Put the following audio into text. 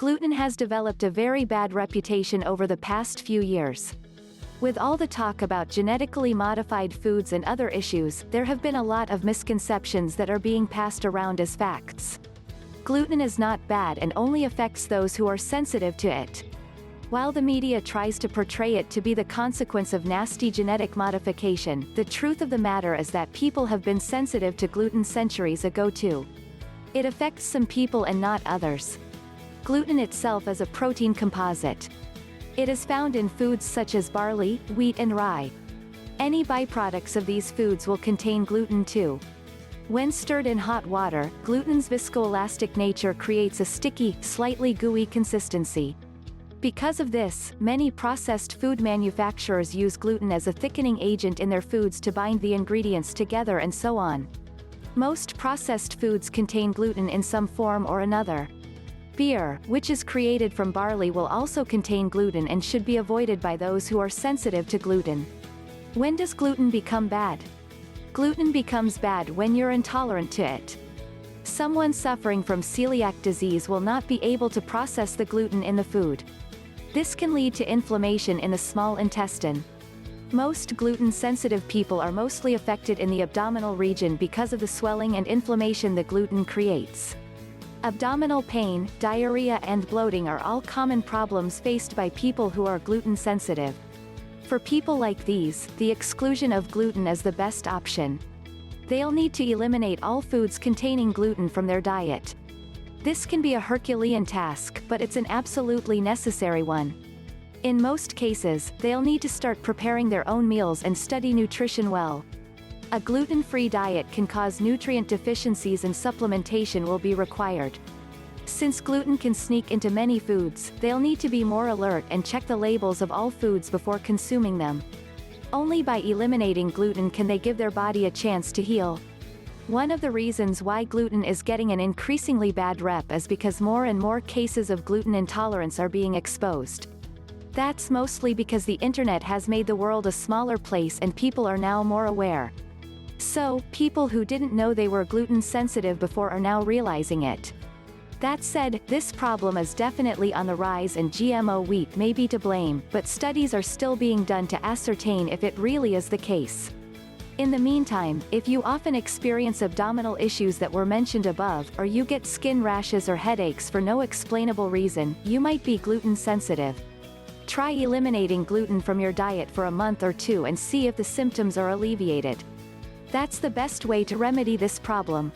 Gluten has developed a very bad reputation over the past few years. With all the talk about genetically modified foods and other issues, there have been a lot of misconceptions that are being passed around as facts. Gluten is not bad and only affects those who are sensitive to it. While the media tries to portray it to be the consequence of nasty genetic modification, the truth of the matter is that people have been sensitive to gluten centuries ago too. It affects some people and not others. Gluten itself is a protein composite. It is found in foods such as barley, wheat and rye. Any byproducts of these foods will contain gluten too. When stirred in hot water, gluten's viscoelastic nature creates a sticky, slightly gooey consistency. Because of this, many processed food manufacturers use gluten as a thickening agent in their foods to bind the ingredients together and so on. Most processed foods contain gluten in some form or another. Beer, which is created from barley, will also contain gluten and should be avoided by those who are sensitive to gluten. When does gluten become bad? Gluten becomes bad when you're intolerant to it. Someone suffering from celiac disease will not be able to process the gluten in the food. This can lead to inflammation in the small intestine. Most gluten-sensitive people are mostly affected in the abdominal region because of the swelling and inflammation the gluten creates. Abdominal pain, diarrhea and bloating are all common problems faced by people who are gluten-sensitive. For people like these, the exclusion of gluten is the best option. They'll need to eliminate all foods containing gluten from their diet. This can be a Herculean task, but it's an absolutely necessary one. In most cases, they'll need to start preparing their own meals and study nutrition well. A gluten-free diet can cause nutrient deficiencies and supplementation will be required. Since gluten can sneak into many foods, they'll need to be more alert and check the labels of all foods before consuming them. Only by eliminating gluten can they give their body a chance to heal. One of the reasons why gluten is getting an increasingly bad rep is because more and more cases of gluten intolerance are being exposed. That's mostly because the internet has made the world a smaller place and people are now more aware. So, people who didn't know they were gluten sensitive before are now realizing it. That said, this problem is definitely on the rise and GMO wheat may be to blame, but studies are still being done to ascertain if it really is the case. In the meantime, if you often experience abdominal issues that were mentioned above, or you get skin rashes or headaches for no explainable reason, you might be gluten sensitive. Try eliminating gluten from your diet for a month or two and see if the symptoms are alleviated. That's the best way to remedy this problem.